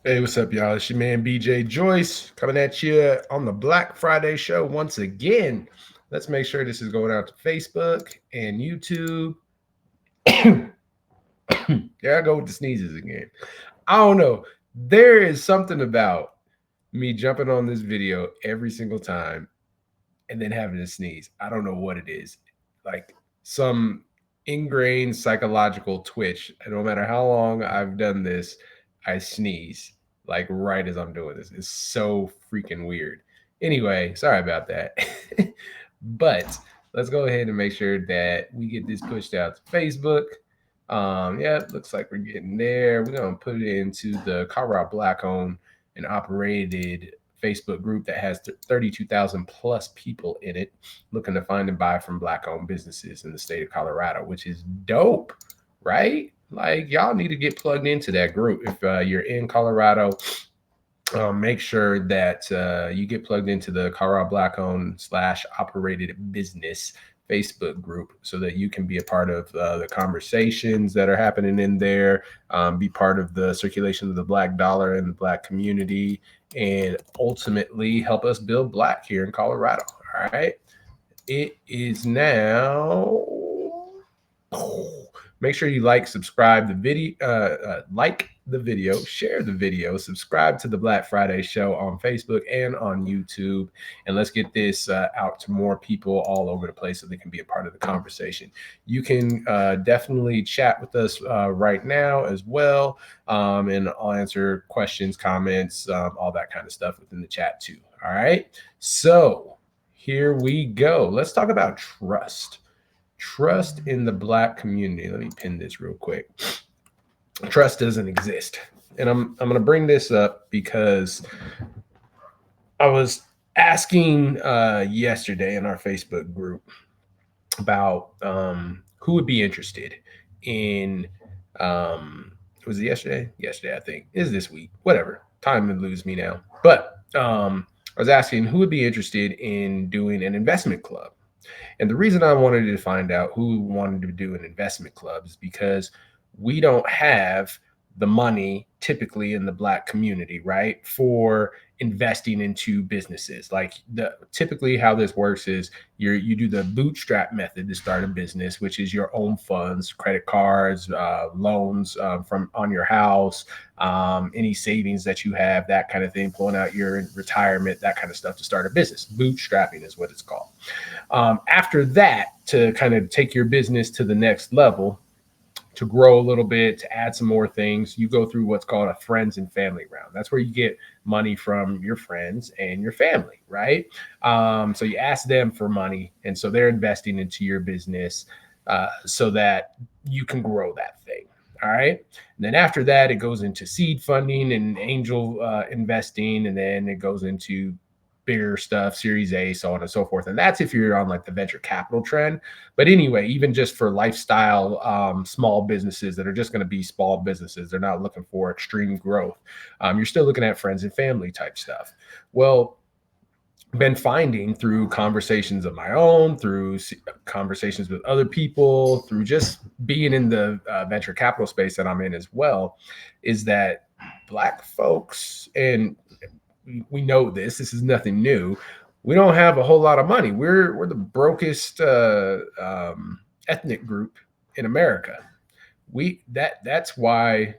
Hey, what's up, y'all? It's your man BJ Joyce coming at you on the Black Friday show once again. Let's make sure this is going out to Facebook and YouTube. There I go with the sneezes again. I don't know. There is something about me jumping on this video every single time and then having to sneeze. I don't know what it is. Like some ingrained psychological twitch. And no matter how long I've done this, I sneeze like right as I'm doing this. It's so freaking weird. Anyway, sorry about that. But let's go ahead and make sure that we get this pushed out to Facebook. Yeah, it looks like we're getting there. We're gonna put it into the Colorado Black owned and operated Facebook group that has 32,000 plus people in it looking to find and buy from Black owned businesses in the state of Colorado, which is dope, right? Like, y'all need to get plugged into that group. If you're in Colorado, make sure that you get plugged into the Colorado Black owned / operated business Facebook group so that you can be a part of the conversations that are happening in there, be part of the circulation of the Black dollar and the Black community, and ultimately help us build Black here in Colorado. All right. It is now. Make sure you subscribe the video, like the video, share the video, subscribe to the Black Friday show on Facebook and on YouTube, and let's get this out to more people all over the place so they can be a part of the conversation. You can definitely chat with us right now as well, and I'll answer questions, comments, all that kind of stuff within the chat too. All right, so here we go. Let's talk about trust. Trust in the Black community. Let me pin this real quick. Trust doesn't exist. And I'm going to bring this up because I was asking yesterday in our Facebook group about who would be interested in, was it yesterday? Yesterday, I think. Is this week? Whatever. Time to lose me now. But I was asking who would be interested in doing an investment club. And the reason I wanted to find out who wanted to do an investment club is because we don't have the money typically in the Black community, right, for investing into businesses. Like typically how this works is you do the bootstrap method to start a business, which is your own funds, credit cards, loans from on your house, any savings that you have, that kind of thing, pulling out your retirement, that kind of stuff to start a business. Bootstrapping is what it's called. After that, to kind of take your business to the next level, to grow a little bit, to add some more things, you go through what's called a friends and family round. That's where you get money from your friends and your family, right? So you ask them for money, and so they're investing into your business so that you can grow that thing. All right. And then after that, it goes into seed funding and angel investing, and then it goes into bigger stuff, Series A, so on and so forth. And that's if you're on like the venture capital trend. But anyway, even just for lifestyle small businesses that are just going to be small businesses, they're not looking for extreme growth. You're still looking at friends and family type stuff. Well, been finding through conversations of my own, through conversations with other people, through just being in the venture capital space that I'm in as well, is that Black folks, and we know this is nothing new, we don't have a whole lot of money. We're the brokest ethnic group in America. That's why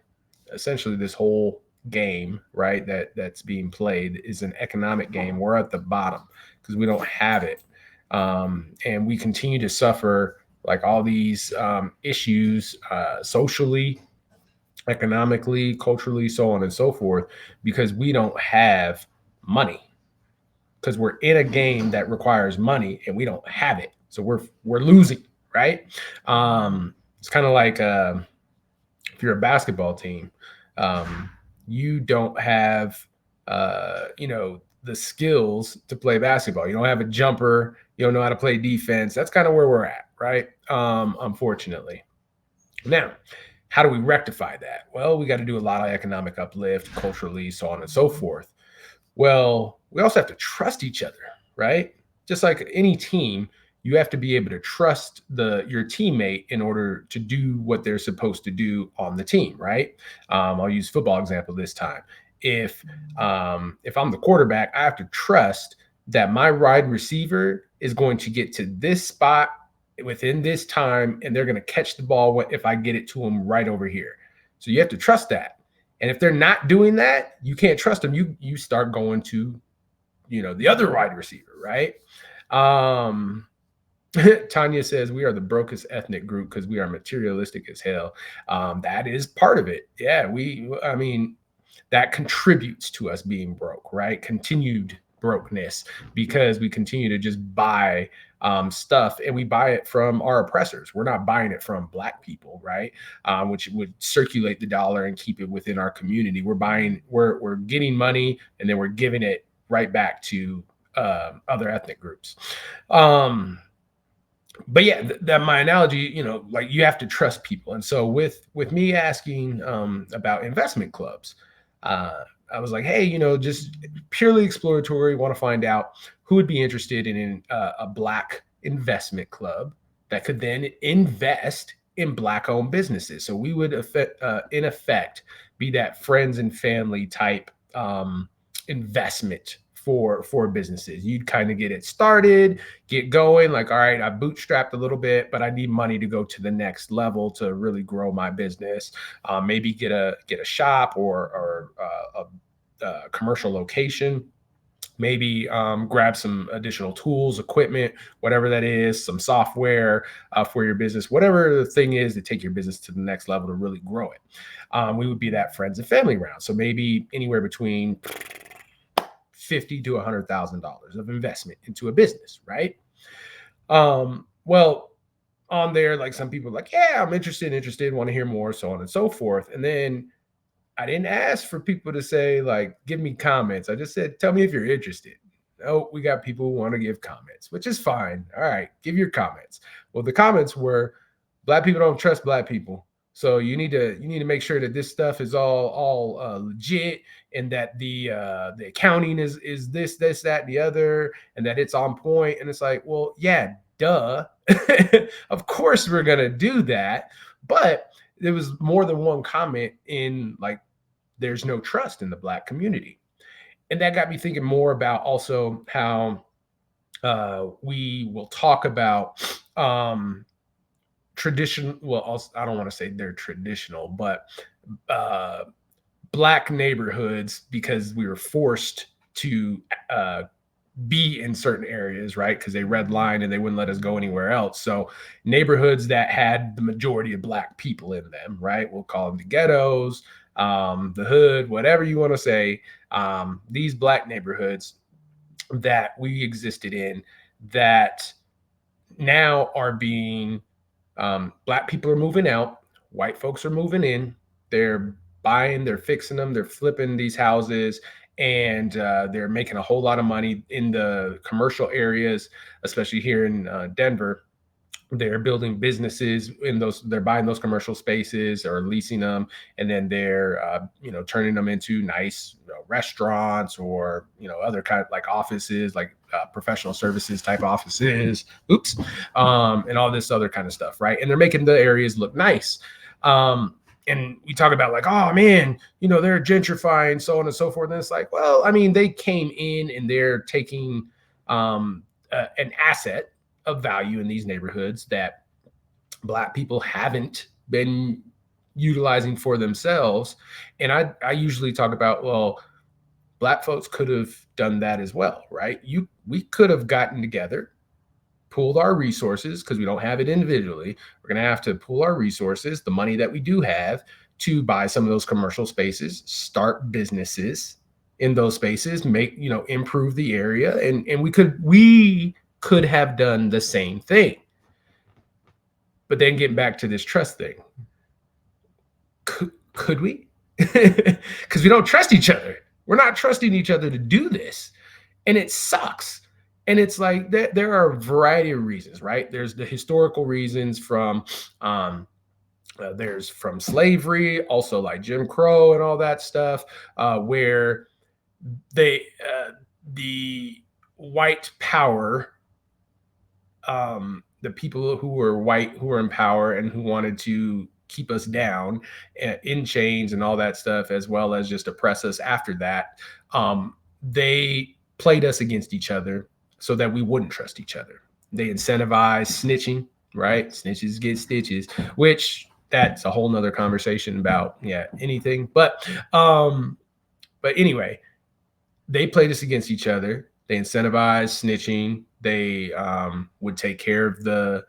essentially this whole game, right, that's being played is an economic game. We're at the bottom because we don't have it, and we continue to suffer like all these issues socially, economically, culturally, so on and so forth, because we don't have money. Because we're in a game that requires money and we don't have it, so we're losing, right? It's kind of like if you're a basketball team, you don't have the skills to play basketball. You don't have a jumper. You don't know how to play defense. That's kind of where we're at, right? Unfortunately. Now, how do we rectify that? Well, we got to do a lot of economic uplift, culturally, so on and so forth. Well, we also have to trust each other, right? Just like any team, you have to be able to trust your teammate in order to do what they're supposed to do on the team, right? I'll use football example this time. if I'm the quarterback, I have to trust that my wide receiver is going to get to this spot within this time, and they're going to catch the ball if I get it to them right over here. So you have to trust that. And if they're not doing that, you can't trust them. You start going to, the other wide receiver, right? Um, Tanya says we are the brokest ethnic group because we are materialistic as hell. That is part of it. Yeah, I mean, that contributes to us being broke, right? Continued brokenness because we continue to just buy stuff, and we buy it from our oppressors. We're not buying it from Black people, right? Which would circulate the dollar and keep it within our community. We're getting money, and then we're giving it right back to other ethnic groups. But yeah, that my analogy, like you have to trust people. And so with me asking about investment clubs, I was like, hey, just purely exploratory, want to find out who would be interested in a Black investment club that could then invest in Black owned businesses. So we would in effect be that friends and family type investment for businesses. You'd kind of get it started, get going, like, all right, I bootstrapped a little bit, but I need money to go to the next level to really grow my business. Maybe get a shop or a commercial location. Maybe grab some additional tools, equipment, whatever that is, some software for your business, whatever the thing is to take your business to the next level to really grow it. We would be that friends and family round. So maybe anywhere between $50,000 to $100,000 of investment into a business, right? Well, on there, like some people are like, yeah, I'm interested, want to hear more, so on and so forth. And then I didn't ask for people to say, like, give me comments. I just said, tell me if you're interested. Oh, we got people who want to give comments, which is fine. All right, give your comments. Well, the comments were, Black people don't trust Black people. So you need to make sure that this stuff is all legit, and that the accounting is this, that, and the other, and that it's on point. And it's like, well, yeah, duh. Of course we're gonna do that. But there was more than one comment in like, there's no trust in the Black community. And that got me thinking more about also how we will talk about tradition. Well, also, I don't want to say they're traditional, but uh, Black neighborhoods, because we were forced to be in certain areas, right? Because they redlined and they wouldn't let us go anywhere else. So neighborhoods that had the majority of Black people in them, right? We'll call them the ghettos, the hood, whatever you want to say. These Black neighborhoods that we existed in, that now are being Black people are moving out, white folks are moving in, they're buying, they're fixing them, they're flipping these houses, and they're making a whole lot of money in the commercial areas, especially here in Denver. They're building businesses in those, they're buying those commercial spaces or leasing them, and then they're turning them into nice restaurants, or other kind of like offices, like professional services type offices, and all this other kind of stuff, right? And they're making the areas look nice. And we talk about like, oh man, they're gentrifying, so on and so forth. And it's like, well, I mean, they came in and they're taking an asset of value in these neighborhoods that Black people haven't been utilizing for themselves. And I usually talk about, well, Black folks could have done that as well, right? We could have gotten together, pooled our resources, because we don't have it individually. We're going to have to pool our resources, the money that we do have, to buy some of those commercial spaces, start businesses in those spaces, improve the area. And we could have done the same thing. But then getting back to this trust thing, could we? Because we don't trust each other. We're not trusting each other to do this. And it sucks. And it's like there are a variety of reasons, right? There's the historical reasons from there's from slavery, also like Jim Crow and all that stuff, where the white power, the people who were white, who were in power and who wanted to keep us down in chains and all that stuff, as well as just oppress us after that. They played us against each other so that we wouldn't trust each other. They incentivize snitching, right? Snitches get stitches, which that's a whole nother conversation about anything. But anyway, they played us against each other. They incentivized snitching. They would take care of the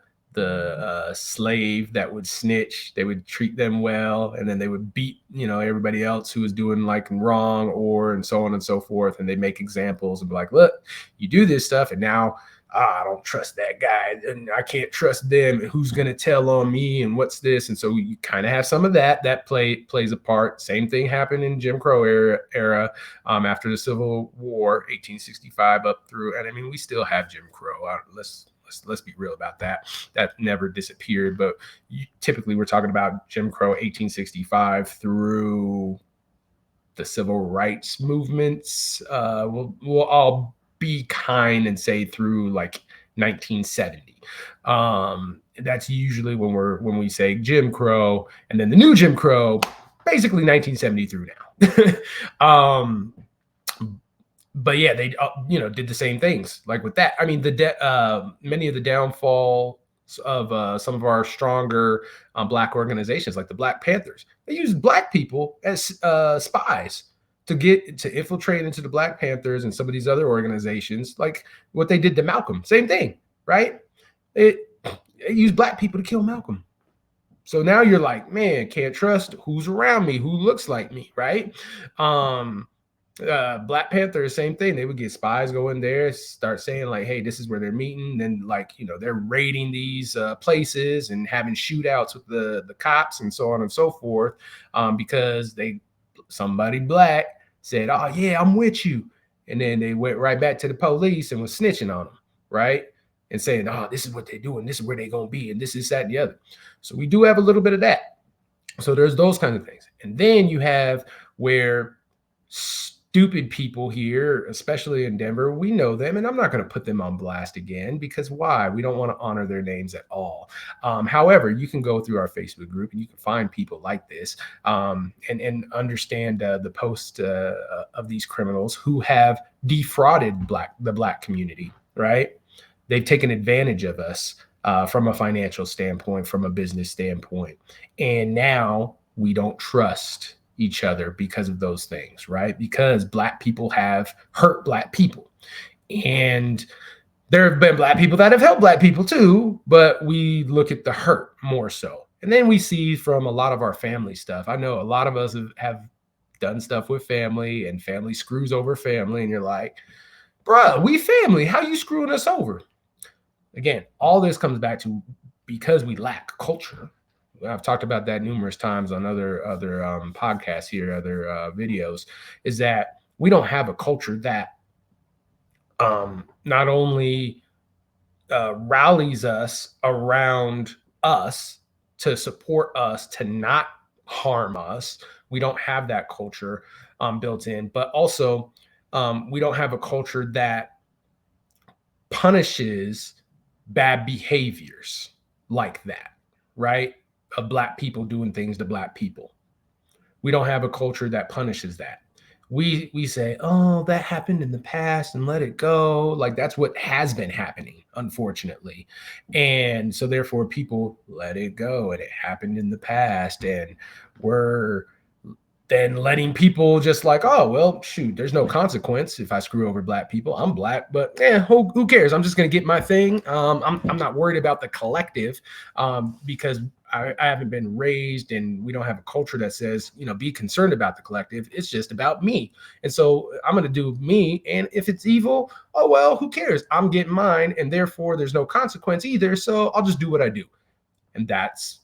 slave that would snitch. They would treat them well, and then they would beat everybody else who was doing like wrong, or and so on and so forth. And they make examples and be like, look, you do this stuff, and now I don't trust that guy, and I can't trust them. Who's going to tell on me, and what's this? And so you kind of have some of that plays a part. Same thing happened in Jim Crow era after the Civil War, 1865 up through, and I mean, we still have Jim Crow. Let's be real about that. That never disappeared, but typically we're talking about Jim Crow 1865 through the civil rights movements. We'll all be kind and say through like 1970. That's usually when we say Jim Crow, and then the new Jim Crow, basically 1970 through now. But yeah, they did the same things like with that. I mean, many of the downfall of some of our stronger Black organizations, like the Black Panthers, they used Black people as spies to infiltrate into the Black Panthers and some of these other organizations, like what they did to Malcolm. Same thing, right? It used Black people to kill Malcolm. So now you're like, man, can't trust who's around me, who looks like me, right? Black Panthers, same thing. They would get spies go in there, start saying like, hey, this is where they're meeting. Then like, they're raiding these places and having shootouts with the cops and so on and so forth, because somebody Black said, oh yeah, I'm with you. And then they went right back to the police and was snitching on them, right? And saying, oh, this is what they're doing. This is where they're going to be. And this is that and the other. So we do have a little bit of that. So there's those kinds of things. And then you have where stupid people here, especially in Denver, we know them, and I'm not going to put them on blast again, because why? We don't want to honor their names at all. However, you can go through our Facebook group and you can find people like this, and understand the post of these criminals who have defrauded the Black community, right? They've taken advantage of us from a financial standpoint, from a business standpoint, and now we don't trust each other because of those things, right? Because Black people have hurt Black people, and there have been Black people that have helped Black people too, but we look at the hurt more so. And then we see from a lot of our family stuff. I know a lot of us have done stuff with family, and family screws over family, and you're like, bruh, we family, how you screwing us over? Again, all this comes back to because we lack culture. I've talked about that numerous times on other podcasts here, other videos, is that we don't have a culture that not only rallies us around us to support us, to not harm us. We don't have that culture built in, but also we don't have a culture that punishes bad behaviors like that, right? Of Black people doing things to Black people. We don't have a culture that punishes that. We say, oh, that happened in the past and let it go. Like that's what has been happening, unfortunately. And so therefore people let it go, and it happened in the past, and we're then letting people just like, oh, well, shoot, there's no consequence if I screw over Black people. I'm Black, but who cares? I'm just going to get my thing. I'm not worried about the collective because I haven't been raised, and we don't have a culture that says, be concerned about the collective. It's just about me. And so I'm going to do me. And if it's evil, oh, well, who cares? I'm getting mine. And therefore there's no consequence either. So I'll just do what I do. And that's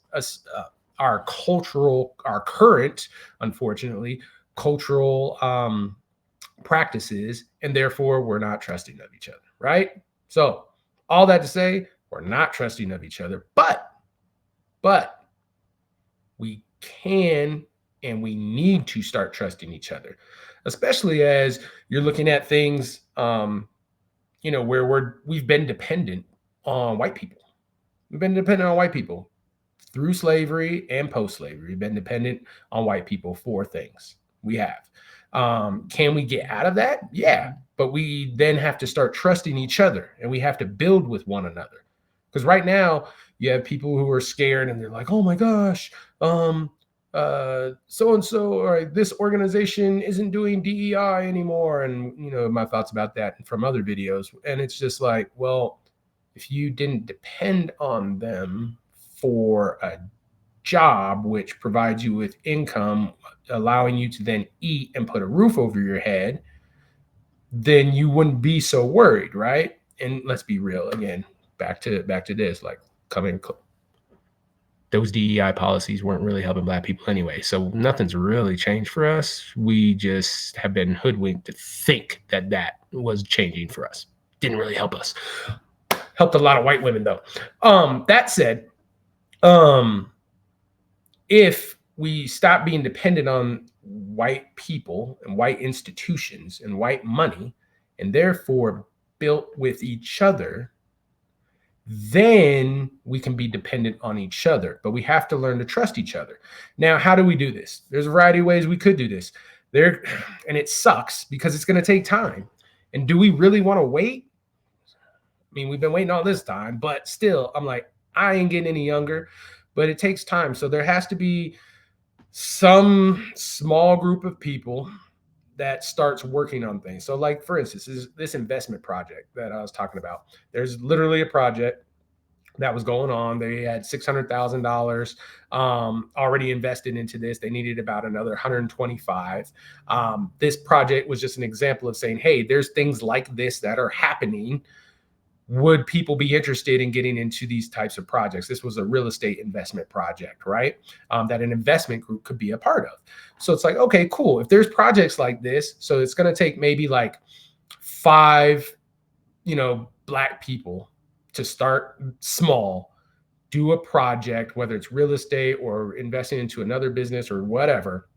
our current, unfortunately, cultural practices. And therefore we're not trusting of each other. Right. So all that to say, we're not trusting of each other, but we can and we need to start trusting each other, especially as you're looking at things, where we've been dependent on white people. We've been dependent on white people through slavery and post-slavery, been dependent on white people for things. We have. Can we get out of that? Yeah, but we then have to start trusting each other, and we have to build with one another. Because right now you have people who are scared and they're like, "Oh my gosh, so and so or this organization isn't doing DEI anymore," and my thoughts about that from other videos. And it's just like, well, if you didn't depend on them for a job which provides you with income, allowing you to then eat and put a roof over your head, then you wouldn't be so worried, right? And let's be real again, back to this, like, coming those DEI policies weren't really helping Black people anyway. So nothing's really changed for us. We just have been hoodwinked to think that that was changing for us. Didn't really help us. Helped a lot of white women though. That said, if we stop being dependent on white people and white institutions and white money, and therefore built with each other, then we can be dependent on each other. But we have to learn to trust each other. Now, how do we do this? There's a variety of ways we could do this. And it sucks because it's going to take time. And do we really want to wait? I mean, we've been waiting all this time, but still, I'm like, I ain't getting any younger, but it takes time. So there has to be some small group of people that starts working on things. So, like, for instance, this investment project that I was talking about. There's literally a project that was going on. They had $600,000 already invested into this. They needed about another 125. This project was just an example of saying, hey, there's things like this that are happening. Would people be interested in getting into these types of projects? This was a real estate investment project, right? That an investment group could be a part of. So it's like, okay, cool. If there's projects like this, so it's going to take maybe like 5, Black people to start small, do a project, whether it's real estate or investing into another business or whatever.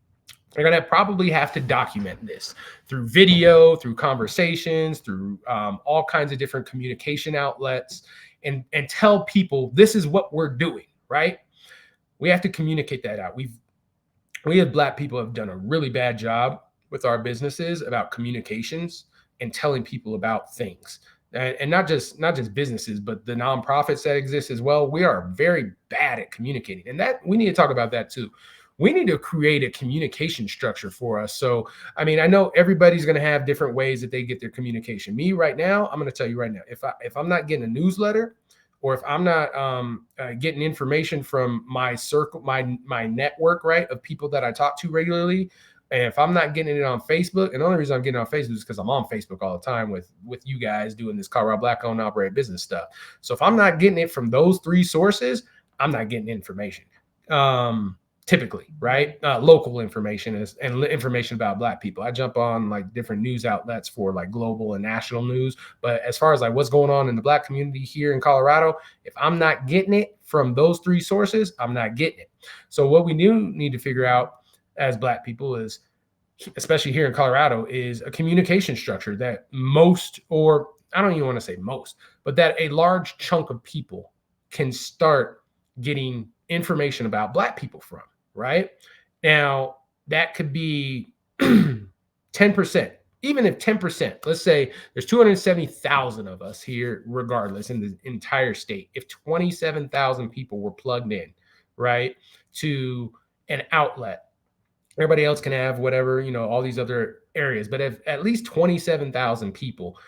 They're going to probably have to document this through video, through conversations, through all kinds of different communication outlets, and tell people this is what we're doing, right? We have to communicate that out. We as Black people have done a really bad job with our businesses about communications and telling people about things. And not just businesses, but the nonprofits that exist as well. We are very bad at communicating, and that we need to talk about that too. We need to create a communication structure for us. So, I mean, I know everybody's going to have different ways that they get their communication. Me right now, I'm going to tell you right now, if I'm not getting a newsletter, or if I'm not getting information from my circle, my network, right, of people that I talk to regularly, and if I'm not getting it on Facebook, and the only reason I'm getting it on Facebook is because I'm on Facebook all the time with you guys doing this Colorado Black-owned operated business stuff. So if I'm not getting it from those 3 sources, I'm not getting information. Typically, right? Local information and information about Black people. I jump on like different news outlets for like global and national news. But as far as like what's going on in the Black community here in Colorado, if I'm not getting it from those 3 sources, I'm not getting it. So what we do need to figure out as Black people is, especially here in Colorado, is a communication structure that most, or I don't even want to say most, but that a large chunk of people can start getting information about Black people from. Right now, that could be 10%. Even if 10%, let's say there's 270,000 of us here, regardless, in the entire state. If 27,000 people were plugged in, right, to an outlet, everybody else can have whatever, all these other areas. But if at least 27,000 people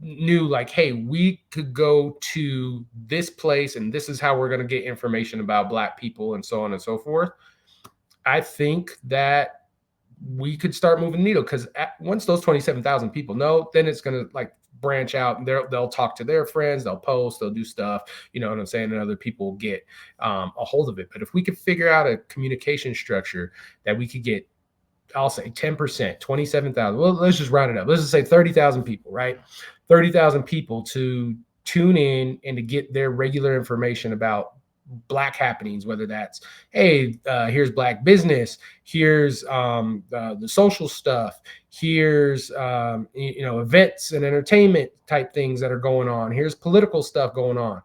knew like, hey, we could go to this place and this is how we're going to get information about Black people and so on and so forth, I think that we could start moving the needle. Because once those 27,000 people know, then it's going to like branch out, and they'll talk to their friends, they'll post, they'll do stuff, you know what I'm saying, and other people get a hold of it. But if we could figure out a communication structure that we could get, I'll say 10%, 27,000. Well, let's just round it up. Let's just say 30,000 people, right? 30,000 people to tune in and to get their regular information about Black happenings, whether that's, hey, here's Black business, here's the social stuff, here's events and entertainment type things that are going on, here's political stuff going on.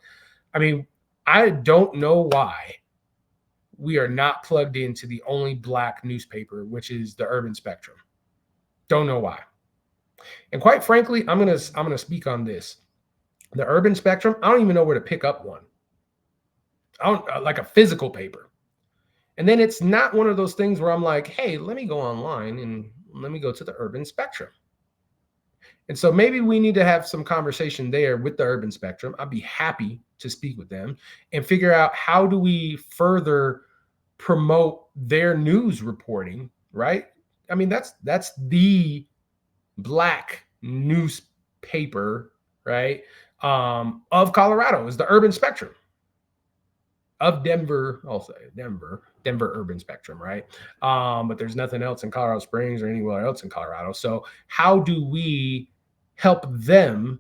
I mean, I don't know why we are not plugged into the only Black newspaper, which is the Urban Spectrum. Don't know why. And quite frankly, I'm gonna speak on this. The Urban Spectrum, I don't even know where to pick up one. I don't like a physical paper. And then it's not one of those things where I'm like, hey, let me go online and let me go to the Urban Spectrum. And so maybe we need to have some conversation there with the Urban Spectrum. I'd be happy to speak with them and figure out how do we further promote their news reporting, right? I mean, that's the Black newspaper, right? Of Colorado is the Urban Spectrum of Denver. I'll say Denver Urban Spectrum, right? But there's nothing else in Colorado Springs or anywhere else in Colorado. So how do we help them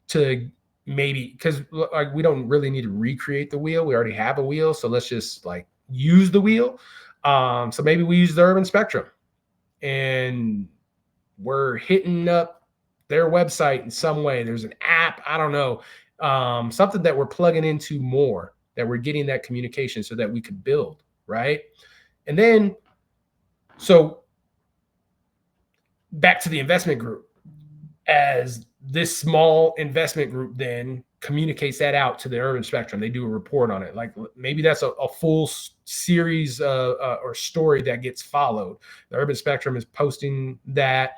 to maybe, because like we don't really need to recreate the wheel, we already have a wheel, so let's just like use the wheel. So maybe we use the Urban Spectrum and we're hitting up their website in some way. There's an app, I don't know, something that we're plugging into more, that we're getting that communication so that we could build, right? And then, so back to the investment group, as this small investment group then communicates that out to the Urban Spectrum. They do a report on it. Like maybe that's a full series or story that gets followed. The Urban Spectrum is posting that.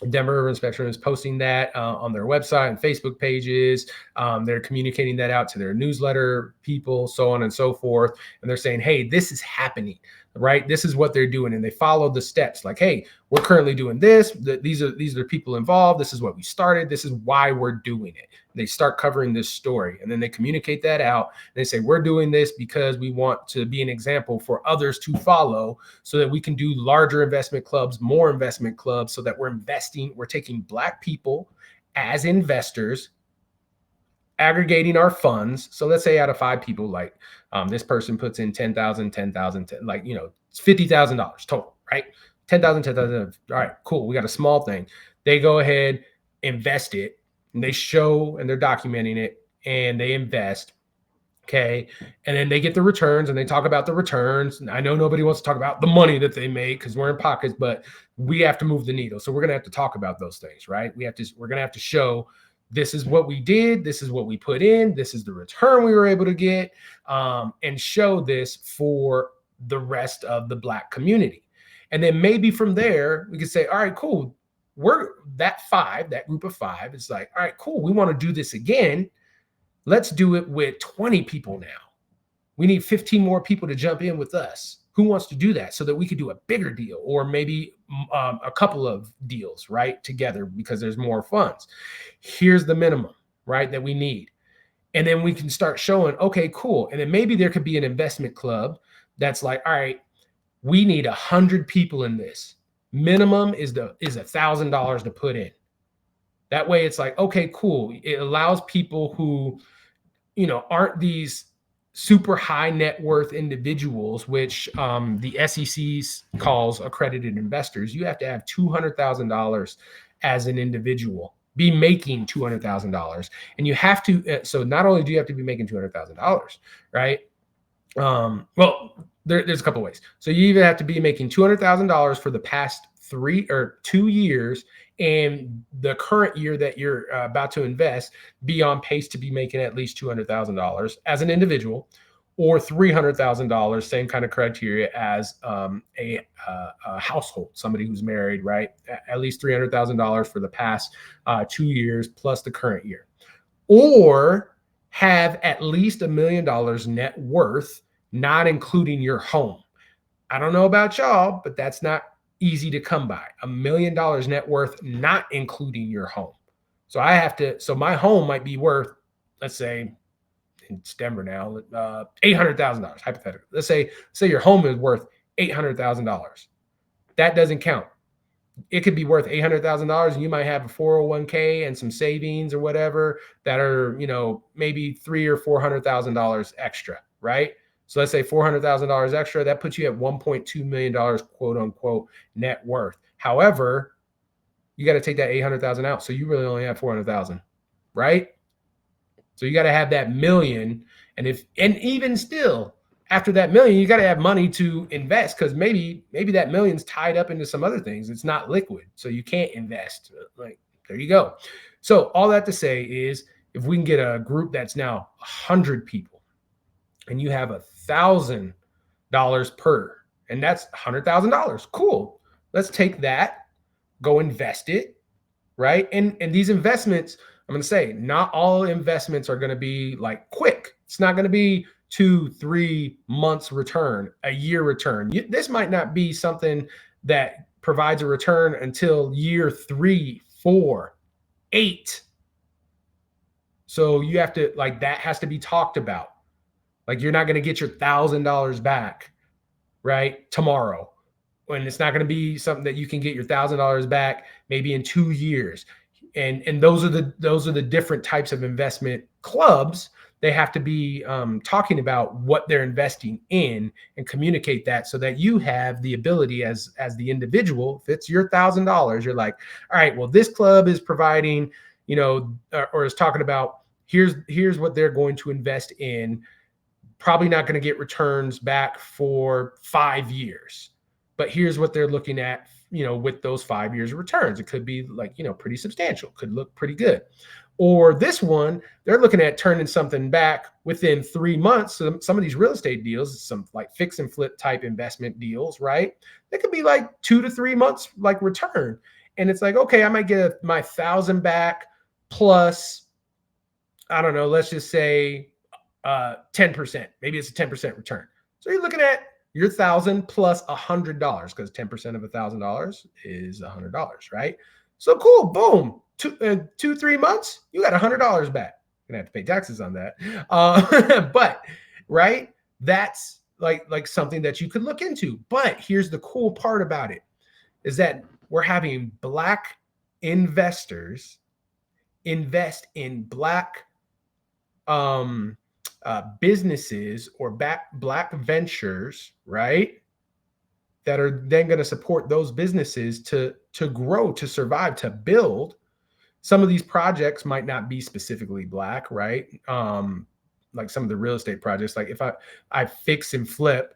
Denver Urban Spectrum is posting that on their website and Facebook pages. They're communicating that out to their newsletter people, so on and so forth. And they're saying, hey, this is happening, right? This is what they're doing. And they follow the steps like, hey, we're currently doing this. These are the people involved. This is what we started. This is why we're doing it. They start covering this story and then they communicate that out. They say, we're doing this because we want to be an example for others to follow so that we can do larger investment clubs, more investment clubs, so that we're investing, we're taking Black people as investors, aggregating our funds. So let's say out of 5 people, like this person puts in 10,000, 10,000, like, you know, it's $50,000 total, right? 10,000, 10,000. All right, cool. We got a small thing. They go ahead, invest it, and they show and they're documenting it and they invest. Okay. And then they get the returns and they talk about the returns. And I know nobody wants to talk about the money that they make because we're in pockets, but we have to move the needle. So we're going to have to talk about those things, right? We're going to have to show this is what we did. This is what we put in. This is the return we were able to get, and show this for the rest of the Black community. And then maybe from there, we can say, all right, cool. We're that group of 5 is like, all right, cool. We want to do this again. Let's do it with 20 people now. We need 15 more people to jump in with us. Who wants to do that so that we could do a bigger deal or maybe a couple of deals, right, together because there's more funds. Here's the minimum, right, that we need. And then we can start showing, okay, cool. And then maybe there could be an investment club that's like, all right, we need 100 people in this. Minimum is $1,000 to put in. That way it's like, okay, cool. It allows people who, you know, aren't these super high net worth individuals, which the SEC calls accredited investors. You have to have $200,000 as an individual, be making $200,000. And you have to, so not only do you have to be making $200,000, right? Well, there's a couple ways. So you even have to be making $200,000 for the past 3 or 2 years, and the current year that you're about to invest, be on pace to be making at least $200,000 as an individual, or $300,000, same kind of criteria as a household, somebody who's married, right? At least $300,000 for the past 2 years plus the current year, or have at least $1 million net worth, not including your home. I don't know about y'all, but that's not easy to come by. $1 million net worth, not including your home. So I have to, so my home might be worth, let's say, it's Denver now, $800,000 hypothetically. Let's say your home is worth $800,000. That doesn't count. It could be worth $800,000 and you might have a 401k and some savings or whatever that are, you know, maybe $300,000 or $400,000 extra, right? So let's say $400,000 extra, that puts you at $1.2 million, quote unquote, net worth. However, you got to take that 800,000 out. So you really only have 400,000, right? So you got to have that million. And even still, after that million, you got to have money to invest, because maybe that million's tied up into some other things. It's not liquid, so you can't invest. Like, there you go. So all that to say is, if we can get a group that's now 100 people, and you have $1,000 per, and that's $100,000. Cool. Let's take that, go invest it, right? And these investments, I'm going to say, not all investments are going to be like quick. It's not going to be 2-3 months return, a year return. This might not be something that provides a return until year 3, 4, 8. So you have to, like, that has to be talked about. Like, you're not going to get your $1,000 back, right, tomorrow. And it's not going to be something that you can get your $1,000 back maybe in 2 years. And those are the different types of investment clubs. They have to be talking about what they're investing in and communicate that, so that you have the ability as the individual. If it's your $1,000, you're like, all right, well, this club is providing, or is talking about, here's what they're going to invest in. Probably not going to get returns back for 5 years, but here's what they're looking at, with those 5 years of returns. It could be like, pretty substantial, could look pretty good. Or this one, they're looking at turning something back within 3 months. So some of these real estate deals, some like fix and flip type investment deals, right? They could be like 2 to 3 months like return. And it's like, okay, I might get my 1,000 back plus, I don't know, let's just say 10%. Maybe it's a 10% return. So you're looking at your 1,000 plus $100, because 10% of $1,000 is $100, right? So cool, boom. 2-3 months, you got $100 back. You're gonna have to pay taxes on that, but right, that's like something that you could look into. But here's the cool part about it, is that we're having Black investors invest in Black businesses or Black ventures, right? That are then going to support those businesses to grow, to survive, to build. Some of these projects might not be specifically Black, right? Like some of the real estate projects, like if I fix and flip,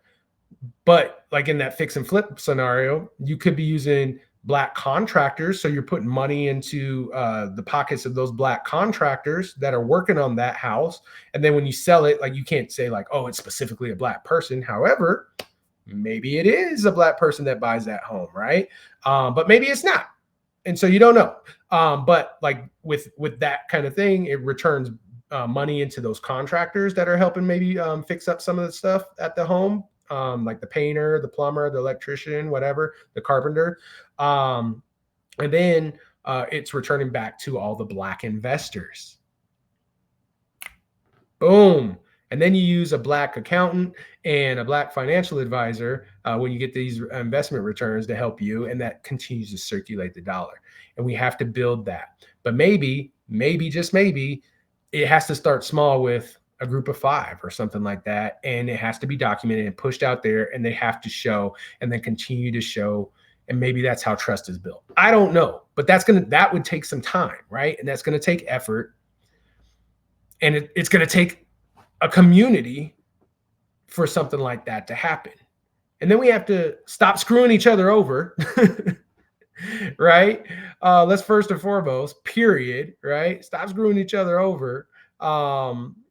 but like in that fix and flip scenario, you could be using Black contractors. So you're putting money into the pockets of those Black contractors that are working on that house. And then when you sell it, like, you can't say like, oh, it's specifically a Black person. However, maybe it is a Black person that buys that home, right? But maybe it's not. And so you don't know. But like with that kind of thing, it returns money into those contractors that are helping maybe fix up some of the stuff at the home. Like the painter, the plumber, the electrician, whatever, the carpenter. And then it's returning back to all the Black investors. Boom. And then you use a Black accountant and a Black financial advisor when you get these investment returns to help you, and that continues to circulate the dollar. And we have to build that. But maybe, just maybe, it has to start small with a group of 5 or something like that. And it has to be documented and pushed out there, and they have to show and then continue to show. And maybe that's how trust is built. I don't know, but that would take some time, right? And that's going to take effort. And it's going to take a community for something like that to happen. And then we have to stop screwing each other over, right? Let's first and foremost, period, right? Stop screwing each other over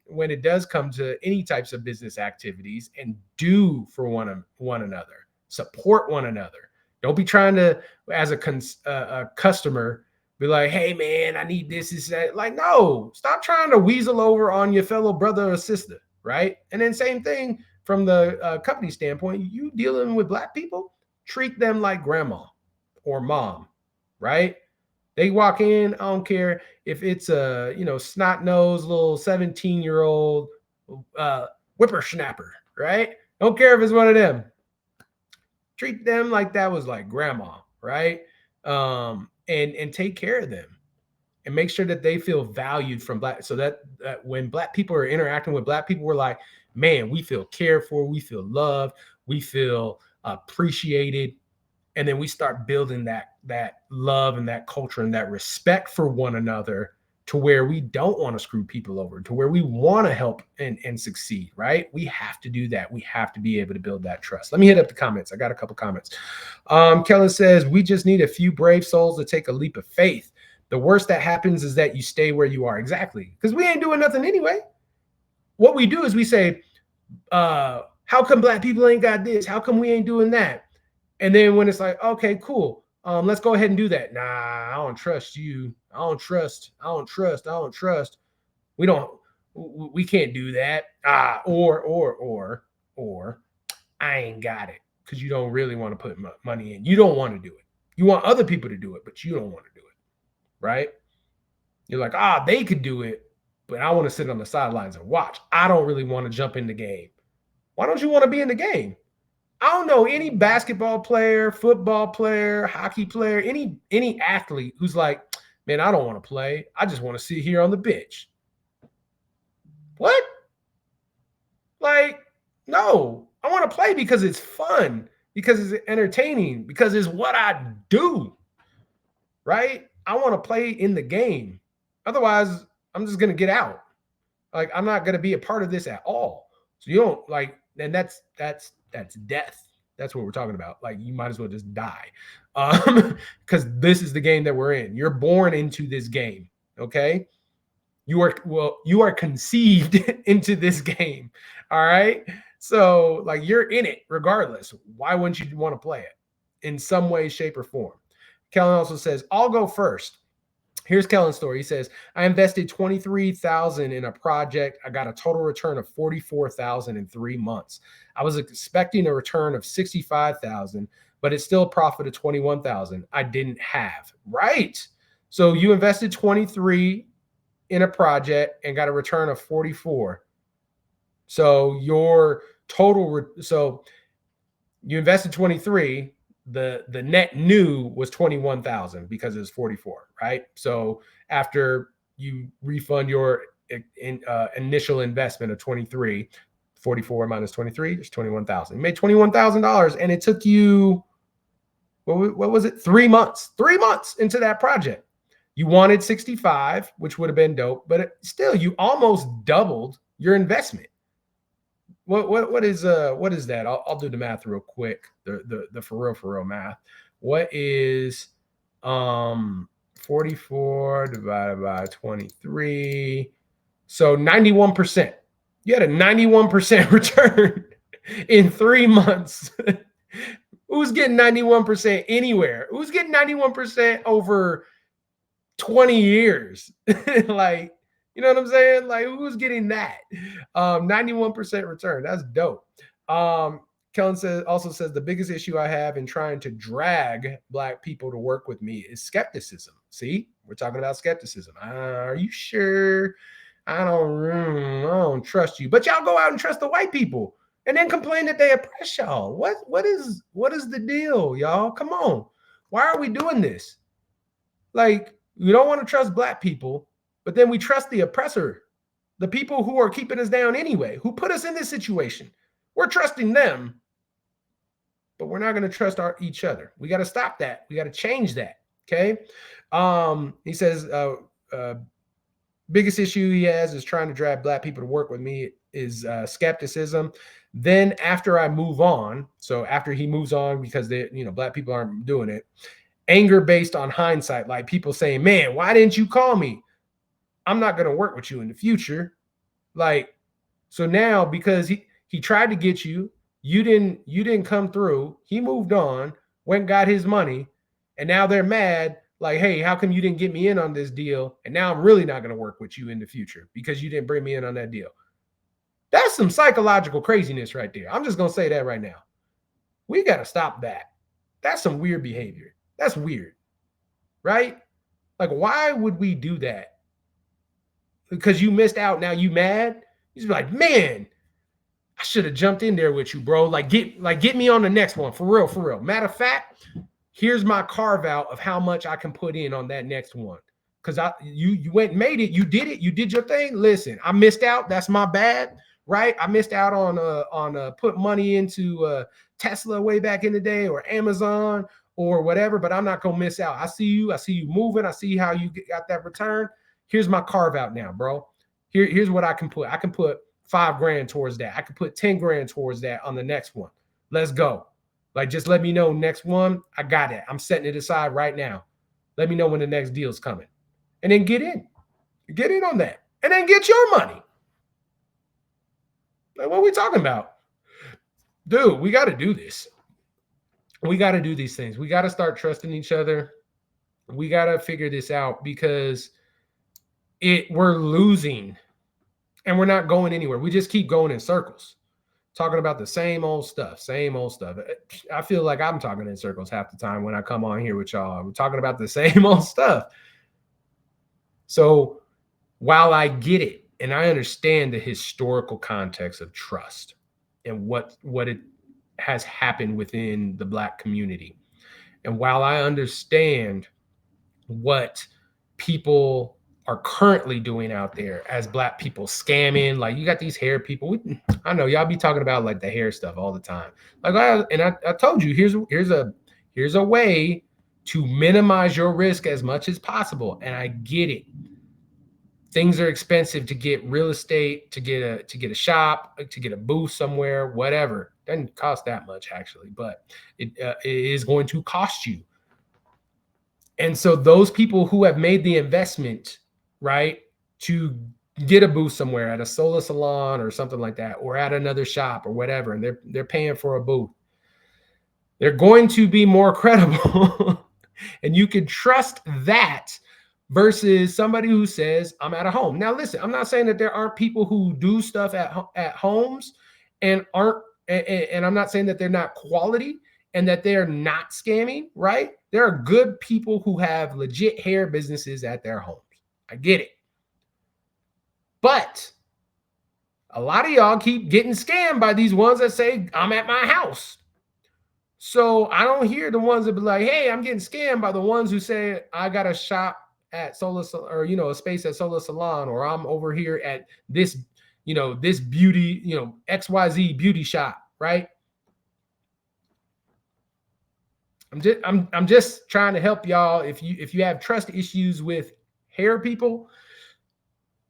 when it does come to any types of business activities, and do for one another, support one another. Don't be trying to, as a customer, be like, hey, man, I need this, this, that. Like, no, stop trying to weasel over on your fellow brother or sister, right? And then same thing from the company standpoint. You dealing with Black people, treat them like grandma or mom, right? They walk in, I don't care if it's a, snot-nosed little 17-year-old whippersnapper, right? Don't care if it's one of them. Treat them like that was like grandma, right? And take care of them, and make sure that they feel valued from Black, so that when Black people are interacting with Black people, we're like, man, we feel cared for, we feel loved, we feel appreciated. And then we start building that love and that culture and that respect for one another to where we don't want to screw people over, to where we want to help and succeed, right? We have to do that. We have to be able to build that trust. Let me hit up the comments. I got a couple comments. Kellen says, we just need a few brave souls to take a leap of faith. The worst that happens is that you stay where you are. Exactly. Because we ain't doing nothing anyway. What we do is we say, how come black people ain't got this? How come we ain't doing that? And then when it's like, okay, cool. Let's go ahead and do that. Nah, I don't trust you. I don't trust. We can't do that. Or I ain't got it, because you don't really want to put money in. You don't want to do it. You want other people to do it, but you don't want to do it, right? You're like, they could do it, but I want to sit on the sidelines and watch. I don't really want to jump in the game. Why don't you want to be in the game? I don't know any basketball player, football player, hockey player, any athlete who's like, man, I don't want to play. I just want to sit here on the bench. What? Like, no, I want to play because it's fun, because it's entertaining, because it's what I do, right? I want to play in the game. Otherwise, I'm just going to get out. Like, I'm not going to be a part of this at all. So you don't like, and that's death. That's what we're talking about. Like, you might as well just die, because this is the game that we're in. You're born into this game. Okay. You are conceived into this game. All right. So like, you're in it regardless. Why wouldn't you want to play it in some way, shape, or form? Kellen also says, I'll go first. Here's Kellen's story. He says, I invested $23,000 in a project. I got a total return of $44,000 in 3 months. I was expecting a return of $65,000, but it's still a profit of $21,000 I didn't have. Right. So you invested 23 in a project and got a return of 44. So your total, so you invested 23, the net new was 21,000 because it was 44, right? So after you refund your initial investment of 23, 44 minus 23 is 21,000. You made $21,000, and it took you, what was it? 3 months. 3 months into that project. You wanted 65, which would have been dope, but still, you almost doubled your investment. What is that? I'll do the math real quick. The for real math. What is 44 divided by 23? So 91%. You had a 91% return in 3 months. Who's getting 91% anywhere? Who's getting 91% over 20 years? Like, you know what I'm saying? Like, who's getting that? 91% return. That's dope. Kellen also says the biggest issue I have in trying to drag Black people to work with me is skepticism. See, we're talking about skepticism. Are you sure? I don't trust you. But y'all go out and trust the white people and then complain that they oppress y'all. What is the deal, y'all? Come on. Why are we doing this? Like, we don't want to trust Black people, but then we trust the oppressor, the people who are keeping us down anyway, who put us in this situation. We're trusting them, but we're not going to trust each other. We got to stop that. We got to change that. Okay. He says, biggest issue he has is trying to drag Black people to work with me is skepticism. Then after I move on, so after he moves on because Black people aren't doing it, anger based on hindsight, like people saying, man, why didn't you call me? I'm not going to work with you in the future. Like, so now because he tried to get you, you didn't come through. He moved on, went and got his money, and now they're mad. Like, hey, how come you didn't get me in on this deal? And now I'm really not going to work with you in the future because you didn't bring me in on that deal. That's some psychological craziness right there. I'm just going to say that right now. We got to stop that. That's some weird behavior. That's weird, right? Like, why would we do that? Because you missed out. Now you mad? You just be like, man, I should have jumped in there with you, bro. Get me on the next one. For real. Matter of fact, here's my carve out of how much I can put in on that next one. Because you went and made it. You did it. You did your thing. Listen, I missed out. That's my bad, right? I missed out on put money into Tesla way back in the day, or Amazon or whatever. But I'm not gonna miss out. I see you moving. I see how you got that return. Here's my carve out now, bro. Here's what I can put. I can put $5,000 towards that. I could put 10 grand towards that on the next one. Let's go. Like, just let me know next one. I got it. I'm setting it aside right now. Let me know when the next deal's coming. And then get in. Get in on that. And then get your money. Like, what are we talking about? Dude, we got to do this. We got to do these things. We got to start trusting each other. We got to figure this out because we're losing and we're not going anywhere. We just keep going in circles, talking about the same old stuff, same old stuff. I feel like I'm talking in circles half the time when I come on here with y'all. We're talking about the same old stuff. So while I get it and I understand the historical context of trust and what it has happened within the Black community, and while I understand what people are currently doing out there as Black people scamming, like you got these hair people. I know y'all be talking about like the hair stuff all the time. Like I told you, here's a way to minimize your risk as much as possible. And I get it. Things are expensive to get real estate, to get a shop, to get a booth somewhere, whatever. Doesn't cost that much actually, but it is going to cost you. And so those people who have made the investment, right, to get a booth somewhere at a solar salon or something like that, or at another shop or whatever, and they're paying for a booth, they're going to be more credible. And you can trust that versus somebody who says, I'm at a home. Now, listen, I'm not saying that there aren't people who do stuff at homes and aren't, and I'm not saying that they're not quality and that they're not scamming, right? There are good people who have legit hair businesses at their homes. I get it. But a lot of y'all keep getting scammed by these ones that say, I'm at my house. So I don't hear the ones that be like, hey, I'm getting scammed by the ones who say, I got a shop at Solar, or, a space at Solar Salon, or I'm over here at this, this beauty, XYZ beauty shop, right? I'm just trying to help y'all. If you have trust issues with hair people,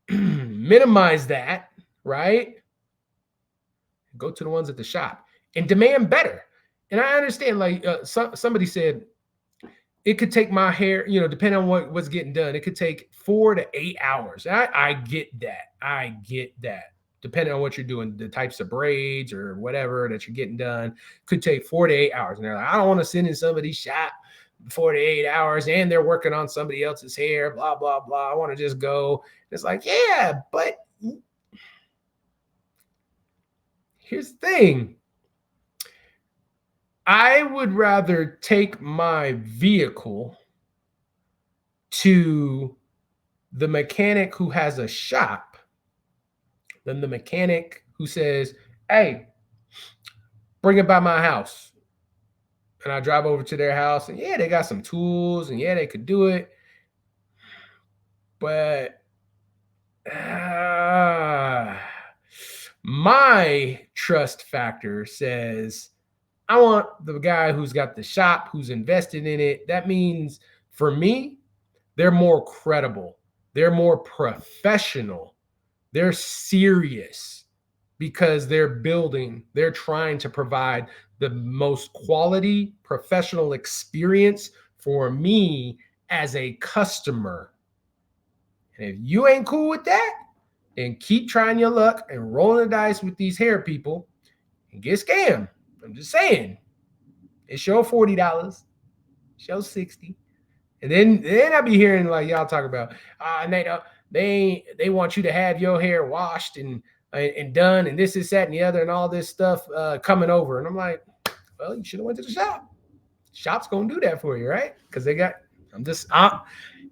minimize that, right? Go to the ones at the shop and demand better. And I understand, like somebody said, it could take my hair, depending on what's getting done, it could take 4 to 8 hours. I get that. I get that. Depending on what you're doing, the types of braids or whatever that you're getting done, could take 4 to 8 hours. And they're like, I don't want to send in somebody's shop 4 to 8 hours and they're working on somebody else's hair, blah, blah, blah. I want to just go. It's like, yeah, but here's the thing. I would rather take my vehicle to the mechanic who has a shop than the mechanic who says, hey, bring it by my house. And I drive over to their house and yeah, they got some tools and yeah, they could do it. But my trust factor says, I want the guy who's got the shop, who's invested in it. That means for me, they're more credible. They're more professional. They're serious because they're trying to provide the most quality professional experience for me as a customer. And if you ain't cool with that, then keep trying your luck and rolling the dice with these hair people and get scammed. I'm just saying, it's your $40, show $60, and then I be hearing like y'all talk about, they want you to have your hair washed and done, and this is that and the other, and all this stuff coming over, and I'm like, well, you should have went to the shop. Shop's gonna do that for you, right? Because they got.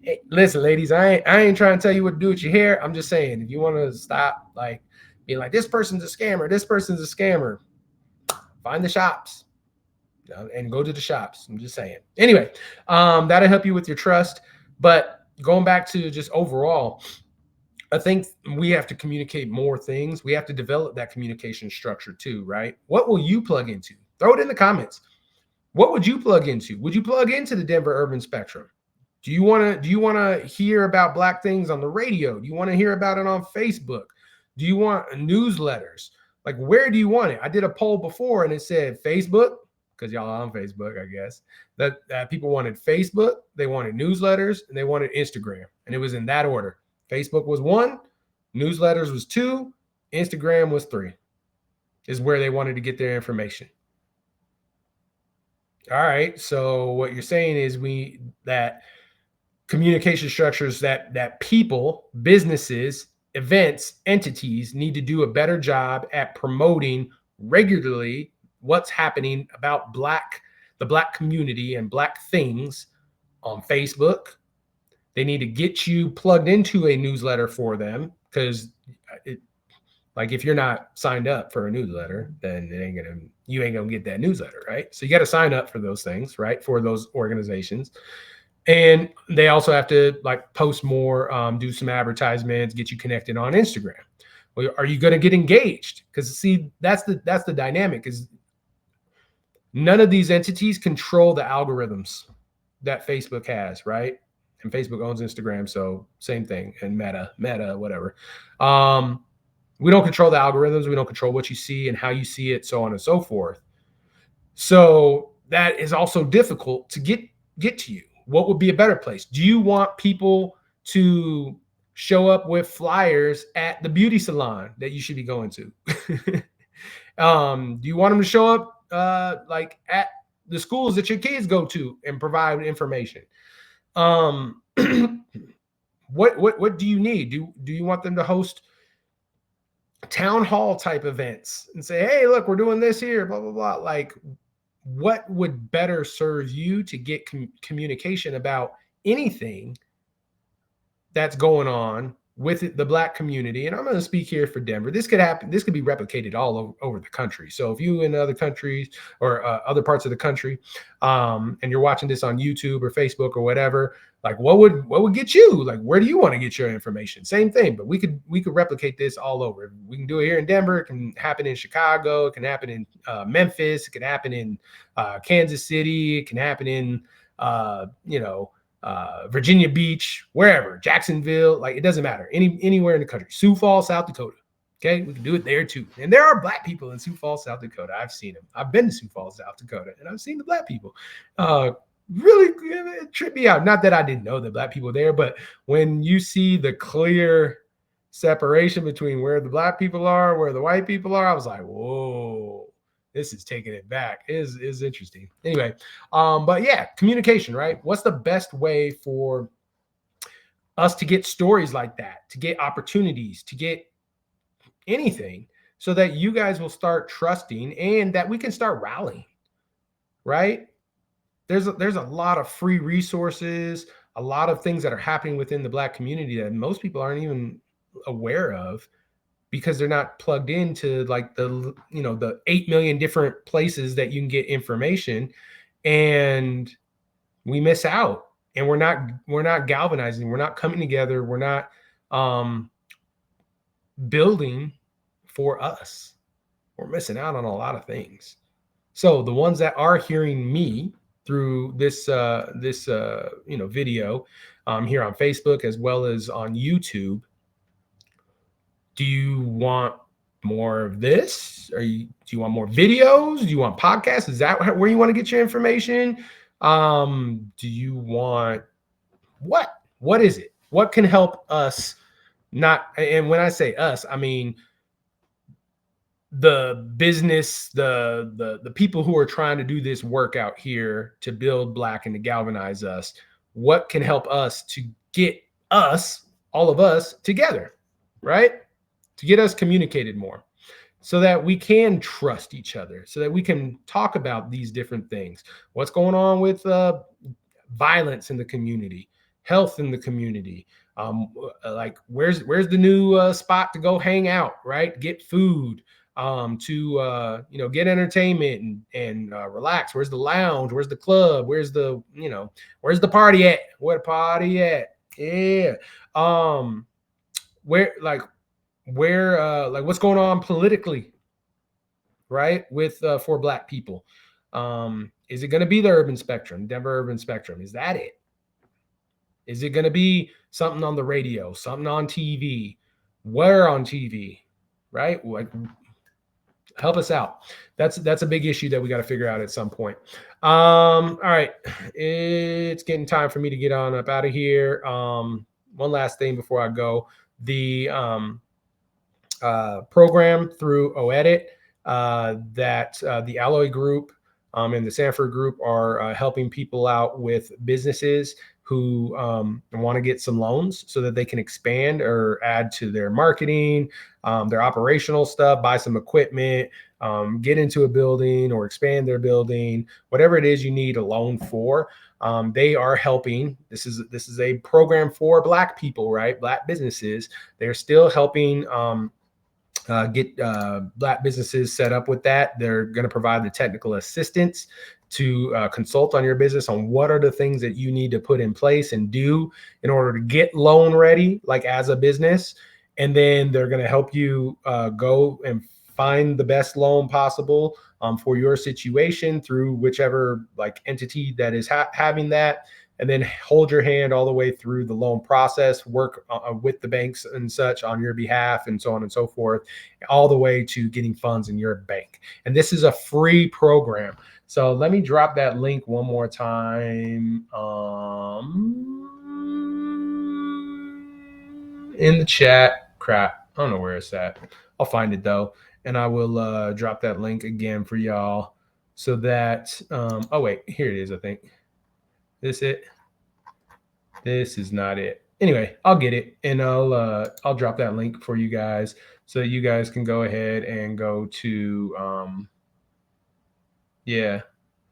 Hey, listen, ladies, I ain't trying to tell you what to do with your hair. I'm just saying, if you want to stop like being like this person's a scammer, this person's a scammer. Find the shops and go to the shops. I'm just saying. Anyway, that'll help you with your trust. But going back to just overall, I think we have to communicate more things. We have to develop that communication structure too, right? What will you plug into? Throw it in the comments. What would you plug into? Would you plug into the Denver Urban Spectrum? Do you want to hear about Black things on the radio? Do you want to hear about it on Facebook? Do you want newsletters? Like, where do you want it? I did a poll before and it said Facebook, because y'all are on Facebook, I guess, that people wanted Facebook, they wanted newsletters, and they wanted Instagram. And it was in that order. Facebook was 1, newsletters was 2, Instagram was 3, is where they wanted to get their information. All right. So what you're saying is that communication structures that people, businesses, events, entities need to do a better job at promoting regularly what's happening about the Black community and Black things on Facebook. They need to get you plugged into a newsletter for them, because like, if you're not signed up for a newsletter, then you ain't gonna get that newsletter, right? So you got to sign up for those things, right? For those organizations. And they also have to like post more, do some advertisements, get you connected on Instagram. Well, are you going to get engaged? Because see, that's the dynamic, is none of these entities control the algorithms that Facebook has, right? And Facebook owns Instagram, so same thing. And Meta, whatever. We don't control the algorithms. We don't control what you see and how you see it, so on and so forth. So that is also difficult to get to you. What would be a better place? Do you want people to show up with flyers at the beauty salon that you should be going to? Do you want them to show up like at the schools that your kids go to and provide information? What do you need? Do you want them to host town hall type events and say, hey, look, we're doing this here, blah, blah, blah? Like, what would better serve you to get communication about anything that's going on with the Black community? And I'm going to speak here for Denver. This could happen. This could be replicated all over the country. So if you in other countries or other parts of the country, and you're watching this on YouTube or Facebook or whatever, like what would get you? Like, where do you want to get your information? Same thing, but we could replicate this all over. We can do it here in Denver. It can happen in Chicago. It can happen in Memphis. It can happen in Kansas City. It can happen in Virginia Beach, wherever, Jacksonville. Like, it doesn't matter. Anywhere in the country. Sioux Falls, South Dakota. Okay, we can do it there too. And there are Black people in Sioux Falls, South Dakota. I've seen them. I've been to Sioux Falls, South Dakota, and I've seen the Black people. Really tripped me out. Not that I didn't know the Black people there, but when you see the clear separation between where the Black people are, where the white people are, I was like, whoa, this is taking it back. Is interesting. Anyway, but yeah, communication, right? What's the best way for us to get stories like that, to get opportunities, to get anything, so that you guys will start trusting and that we can start rallying, right? There's a lot of free resources, a lot of things that are happening within the Black community that most people aren't even aware of, because they're not plugged into like the 8 million different places that you can get information, and we miss out, and we're not galvanizing, we're not coming together, we're not building for us. We're missing out on a lot of things. So the ones that are hearing me through this video here on Facebook as well as on YouTube, do you want more of this? Do you want more videos? Do you want podcasts? Is that where you want to get your information? Do you want what is it? What can help us? And when I say us, I mean the business, the people who are trying to do this work out here to build Black and to galvanize us. What can help us to get us, all of us, together, right? To get us communicated more, so that we can trust each other, so that we can talk about these different things. What's going on with violence in the community, health in the community, like where's the new spot to go hang out, right? Get food, to get entertainment and relax. Where's the lounge? Where's the club? Where's the party at? Where the party at? Yeah. Where what's going on politically, right? With for Black people. Is it going to be the urban spectrum, Denver urban spectrum? Is that it? Is it going to be something on the radio, something on TV? Where on TV, right? Like, help us out. That's a big issue that we got to figure out at some point. All right, it's getting time for me to get on up out of here. One last thing before I go. The program through OEdit that the Alloy Group and the Sanford Group are helping people out with businesses who want to get some loans so that they can expand or add to their marketing, their operational stuff, buy some equipment, get into a building or expand their building, whatever it is you need a loan for. They are helping. This is a program for Black people, right? Black businesses. They're still helping get Black businesses set up with that. They're going to provide the technical assistance to consult on your business on what are the things that you need to put in place and do in order to get loan ready, like as a business. And then they're going to help you go and find the best loan possible for your situation through whichever like entity that is having that, and then hold your hand all the way through the loan process, work with the banks and such on your behalf, and so on and so forth, all the way to getting funds in your bank. And this is a free program. So let me drop that link one more time in the chat. Crap, I don't know where it's at. I'll find it though, and I will drop that link again for y'all so that oh wait, here it is. I think this it. This is not it. Anyway, I'll get it and I'll drop that link for you guys so that you guys can go ahead and go to yeah,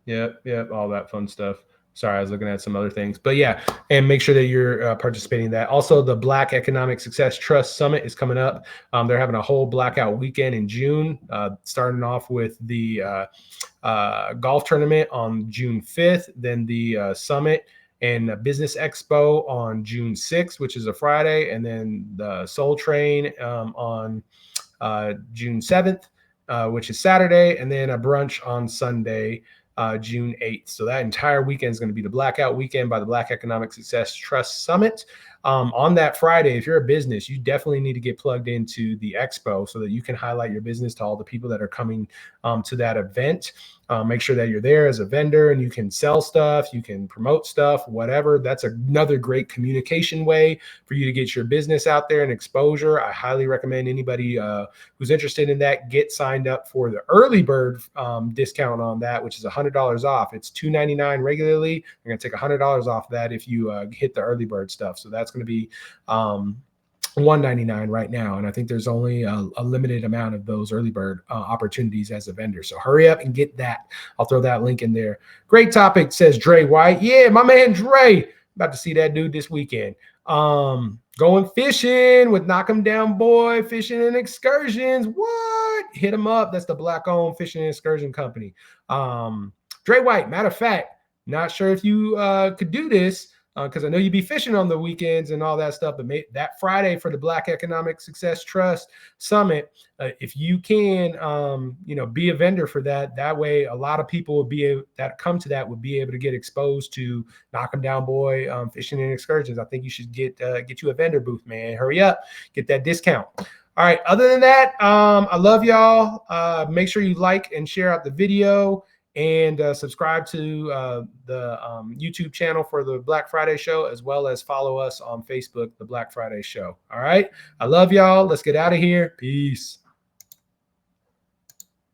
yep, all that fun stuff. Sorry, I was looking at some other things, but yeah, and make sure that you're participating in that. Also, the Black Economic Success Trust Summit is coming up. They're having a whole blackout weekend in June, starting off with the golf tournament on June 5th, then the summit and Business Expo on June 6th, which is a Friday, and then the Soul Train on June 7th, which is Saturday, and then a brunch on Sunday, June 8th. So that entire weekend is going to be the blackout weekend by the Black Economic Success Trust Summit. On that Friday, if you're a business, you definitely need to get plugged into the expo so that you can highlight your business to all the people that are coming to that event. Make sure that you're there as a vendor and you can sell stuff, you can promote stuff, whatever. That's another great communication way for you to get your business out there and exposure. I highly recommend anybody who's interested in that get signed up for the early bird discount on that, which is $100 off. It's $299 regularly. I'm going to take $100 off that if you hit the early bird stuff. So that's going to be $199 right now, and I think there's only a limited amount of those early bird opportunities as a vendor. So hurry up and get that. I'll throw that link in there. Great topic, says Dre White. Yeah, my man Dre. About to see that dude this weekend. Going fishing with Knock 'em Down Boy Fishing and Excursions. What? Hit him up. That's the Black-owned fishing and excursion company. Dre White. Matter of fact, not sure if you could do this, because I know you'd be fishing on the weekends and all that stuff, but that Friday for the Black Economic Success Trust Summit, if you can, be a vendor for that. That way, a lot of people would be able, that come to that would be able to get exposed to Knock 'em Down Boy Fishing and Excursions. I think you should get you a vendor booth, man. Hurry up, get that discount. All right. Other than that, I love y'all. Make sure you like and share out the video. And subscribe to the YouTube channel for the Black Friday show, as well as follow us on Facebook, the Black Friday show. All right. I love y'all. Let's get out of here. Peace.